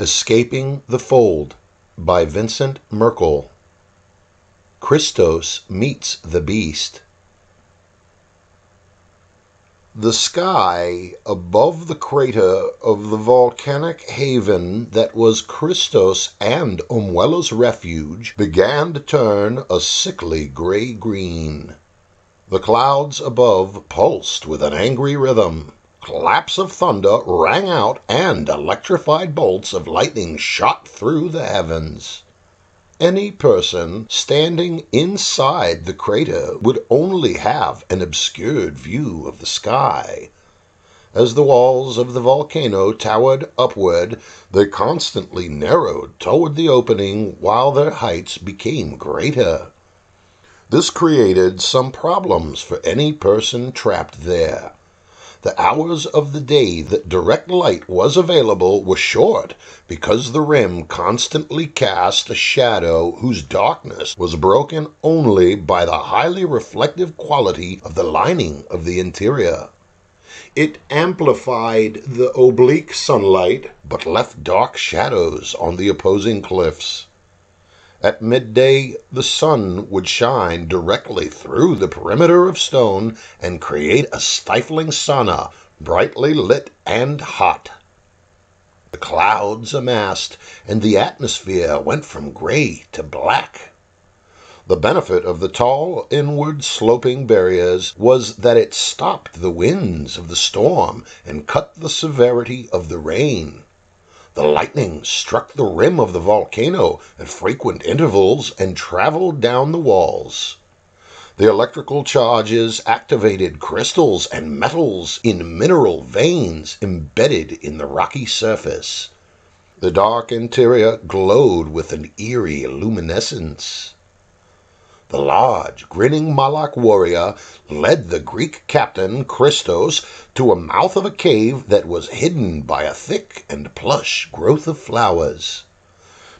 Escaping the Fold by Vincent Merkel. Christos meets the beast. The sky above the crater of the volcanic haven that was Christos and Umwela's refuge began to turn a sickly gray-green. The clouds above pulsed with an angry rhythm. Claps of thunder rang out, and electrified bolts of lightning shot through the heavens. Any person standing inside the crater would only have an obscured view of the sky. As the walls of the volcano towered upward, they constantly narrowed toward the opening while their heights became greater. This created some problems for any person trapped there. The hours of the day that direct light was available were short because the rim constantly cast a shadow whose darkness was broken only by the highly reflective quality of the lining of the interior. It amplified the oblique sunlight but left dark shadows on the opposing cliffs. At midday, the sun would shine directly through the perimeter of stone and create a stifling sauna, brightly lit and hot. The clouds amassed, and the atmosphere went from gray to black. The benefit of the tall, inward-sloping barriers was that it stopped the winds of the storm and cut the severity of the rain. The lightning struck the rim of the volcano at frequent intervals and traveled down the walls. The electrical charges activated crystals and metals in mineral veins embedded in the rocky surface. The dark interior glowed with an eerie luminescence. The large, grinning Malak warrior led the Greek captain, Christos, to a mouth of a cave that was hidden by a thick and plush growth of flowers.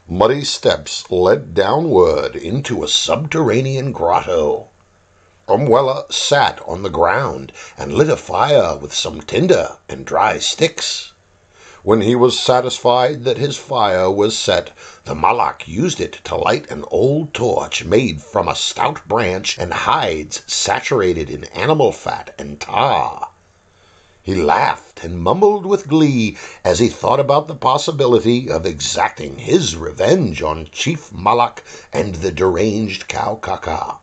Muddy steps led downward into a subterranean grotto. Umwela sat on the ground and lit a fire with some tinder and dry sticks. When he was satisfied that his fire was set, the Malak used it to light an old torch made from a stout branch and hides saturated in animal fat and tar. He laughed and mumbled with glee as he thought about the possibility of exacting his revenge on Chief Malak and the deranged cow Kaka.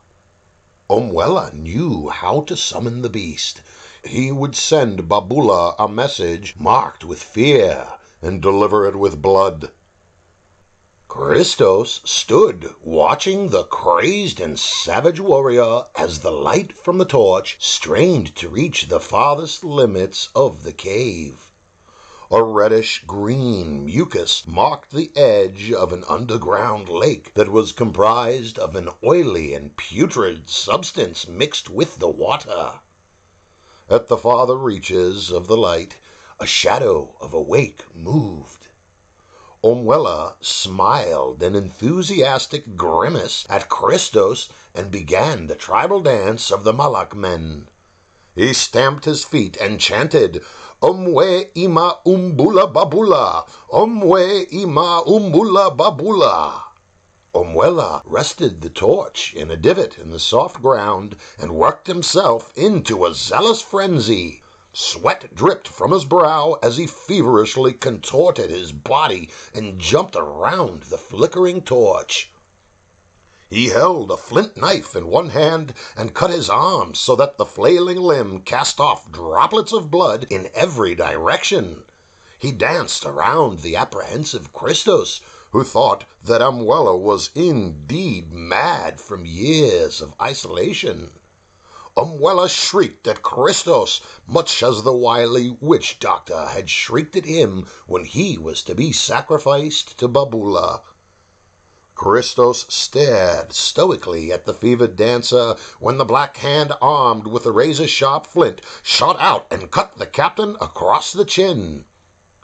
Umwela knew how to summon the beast. He would send Babula a message marked with fear and deliver it with blood. Christos stood watching the crazed and savage warrior as the light from the torch strained to reach the farthest limits of the cave. A reddish-green mucus marked the edge of an underground lake that was comprised of an oily and putrid substance mixed with the water. At the farther reaches of the light, a shadow of a wake moved. Umwela smiled an enthusiastic grimace at Christos and began the tribal dance of the Malak men. He stamped his feet and chanted, "Umwe ima umbula babula! Umwe ima umbula babula!" Umwela rested the torch in a divot in the soft ground and worked himself into a zealous frenzy. Sweat dripped from his brow as he feverishly contorted his body and jumped around the flickering torch. He held a flint knife in one hand and cut his arm so that the flailing limb cast off droplets of blood in every direction. He danced around the apprehensive Christos, who thought that Umwela was indeed mad from years of isolation. Umwela shrieked at Christos, much as the wily witch-doctor had shrieked at him when he was to be sacrificed to Babula. Christos stared stoically at the fevered dancer when the black hand armed with a razor-sharp flint shot out and cut the captain across the chin.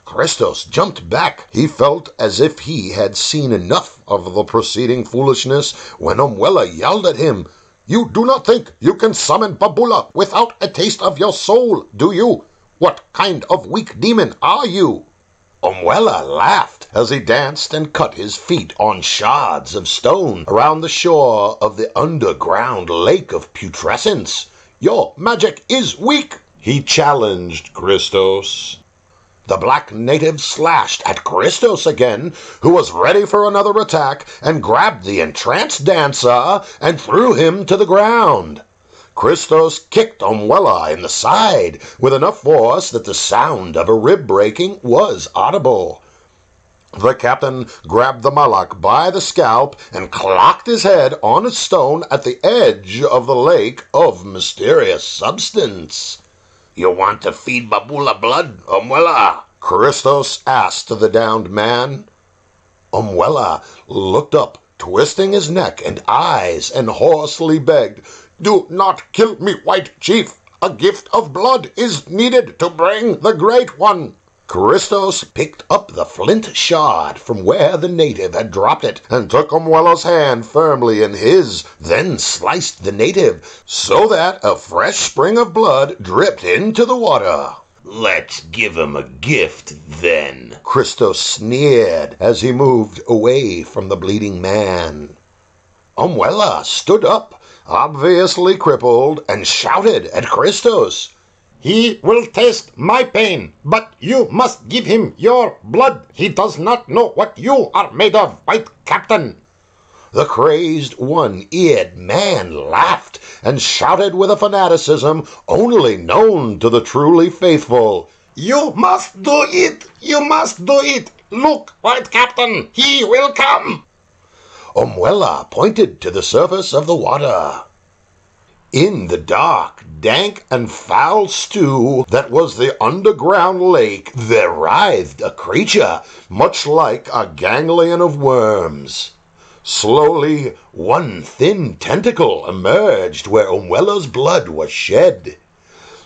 Christos jumped back. He felt as if he had seen enough of the preceding foolishness when Umwela yelled at him, "You do not think you can summon Babula without a taste of your soul, do you? What kind of weak demon are you?" Umwela laughed as he danced and cut his feet on shards of stone around the shore of the underground lake of putrescence. "Your magic is weak," he challenged Christos. The black native slashed at Christos again, who was ready for another attack, and grabbed the entranced dancer and threw him to the ground. Christos kicked Umwella in the side with enough force that the sound of a rib breaking was audible. The captain grabbed the Malak by the scalp and clocked his head on a stone at the edge of the lake of mysterious substance. "You want to feed Babula blood, Umwella?" Christos asked the downed man. Umwella looked up, twisting his neck and eyes, and hoarsely begged, "Do not kill me, White Chief. A gift of blood is needed to bring the Great One." Christos picked up the flint shard from where the native had dropped it, and took Umwella's hand firmly in his, then sliced the native, so that a fresh spring of blood dripped into the water. "Let's give him a gift, then," Christos sneered as he moved away from the bleeding man. Umwella stood up, obviously crippled, and shouted at Christos, "He will taste my pain, but you must give him your blood. He does not know what you are made of, White Captain." The crazed, one-eared man laughed and shouted with a fanaticism only known to the truly faithful, "You must do it! You must do it! Look, White Captain, he will come!" Umwella pointed to the surface of the water. In the dark, dank, and foul stew that was the underground lake, there writhed a creature much like a ganglion of worms. Slowly, one thin tentacle emerged where Umwella's blood was shed.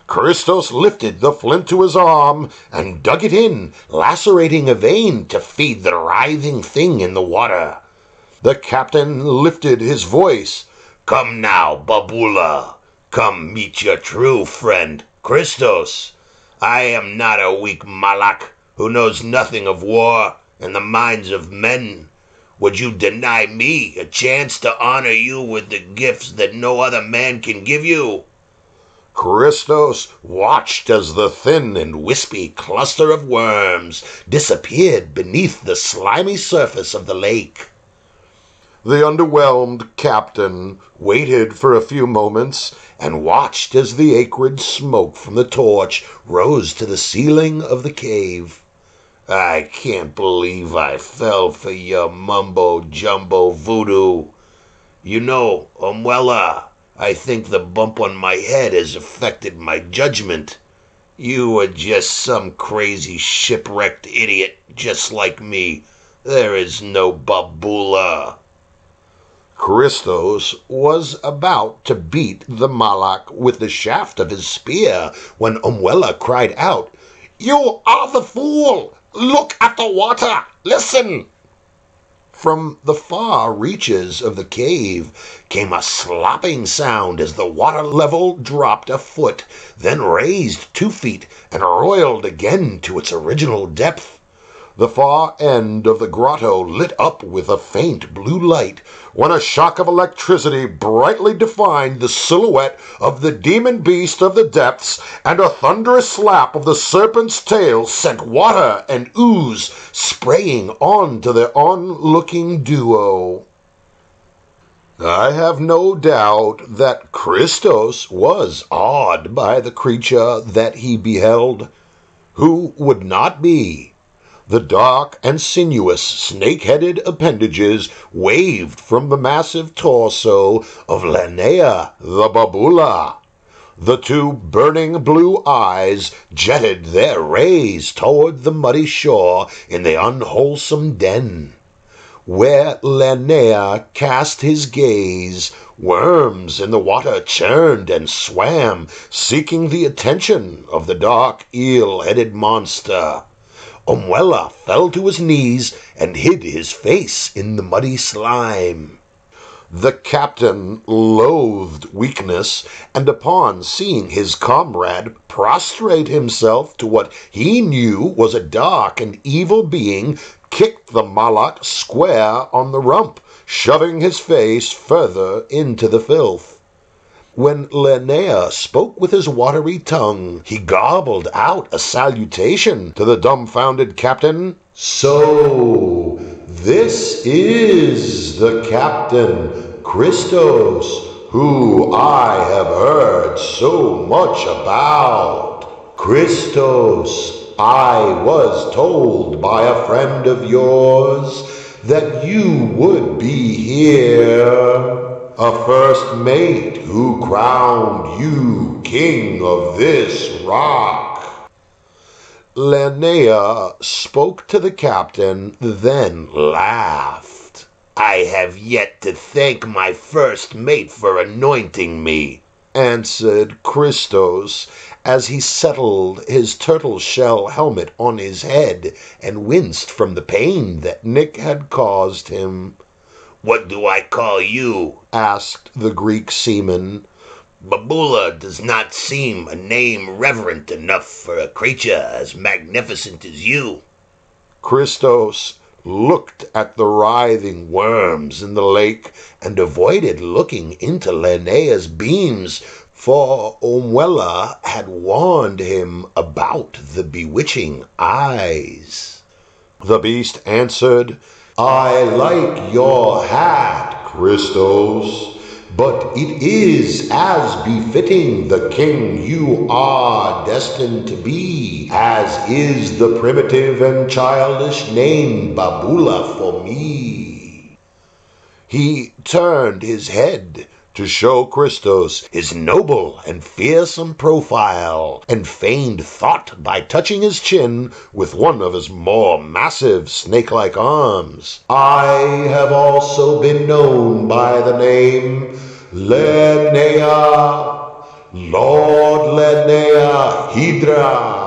Christos lifted the flint to his arm and dug it in, lacerating a vein to feed the writhing thing in the water. The captain lifted his voice. "Come now, Babula. Come meet your true friend, Christos. I am not a weak Malak who knows nothing of war and the minds of men. Would you deny me a chance to honor you with the gifts that no other man can give you?" Christos watched as the thin and wispy cluster of worms disappeared beneath the slimy surface of the lake. The underwhelmed captain waited for a few moments and watched as the acrid smoke from the torch rose to the ceiling of the cave. "I can't believe I fell for your mumbo-jumbo voodoo. You know, Umwella, I think the bump on my head has affected my judgment. You are just some crazy shipwrecked idiot just like me. There is no Babula." Christos was about to beat the Malak with the shaft of his spear when Umwella cried out, "You are the fool! Look at the water! Listen!" From the far reaches of the cave came a slopping sound as the water level dropped a foot, then raised 2 feet and roiled again to its original depth. The far end of the grotto lit up with a faint blue light when a shock of electricity brightly defined the silhouette of the demon beast of the depths, and a thunderous slap of the serpent's tail sent water and ooze spraying onto the onlooking duo. I have no doubt that Christos was awed by the creature that he beheld. Who would not be? The dark and sinuous snake-headed appendages waved from the massive torso of Linnea the Babula. The 2 burning blue eyes jetted their rays toward the muddy shore in the unwholesome den. Where Linnea cast his gaze, worms in the water churned and swam, seeking the attention of the dark eel-headed monster. Umwella fell to his knees and hid his face in the muddy slime. The captain loathed weakness, and upon seeing his comrade prostrate himself to what he knew was a dark and evil being, kicked the Malak square on the rump, shoving his face further into the filth. When Linnea spoke with his watery tongue, he gobbled out a salutation to the dumbfounded captain. "So, this is the Captain Christos, who I have heard so much about. Christos, I was told by a friend of yours that you would be here. A first mate who crowned you king of this rock." Linnea spoke to the captain, then laughed. "I have yet to thank my first mate for anointing me," answered Christos, as he settled his turtle-shell helmet on his head and winced from the pain that Nick had caused him. "What do I call you?" asked the Greek seaman. "Babula does not seem a name reverent enough for a creature as magnificent as you." Christos looked at the writhing worms in the lake and avoided looking into Linnea's beams, for Omuela had warned him about the bewitching eyes. The beast answered, "I like your hat, Christos, but it is as befitting the king you are destined to be, as is the primitive and childish name Babula for me." He turned his head to show Christos his noble and fearsome profile, and feigned thought by touching his chin with one of his more massive snake-like arms. "I have also been known by the name Linnea, Lord Linnea Hydra.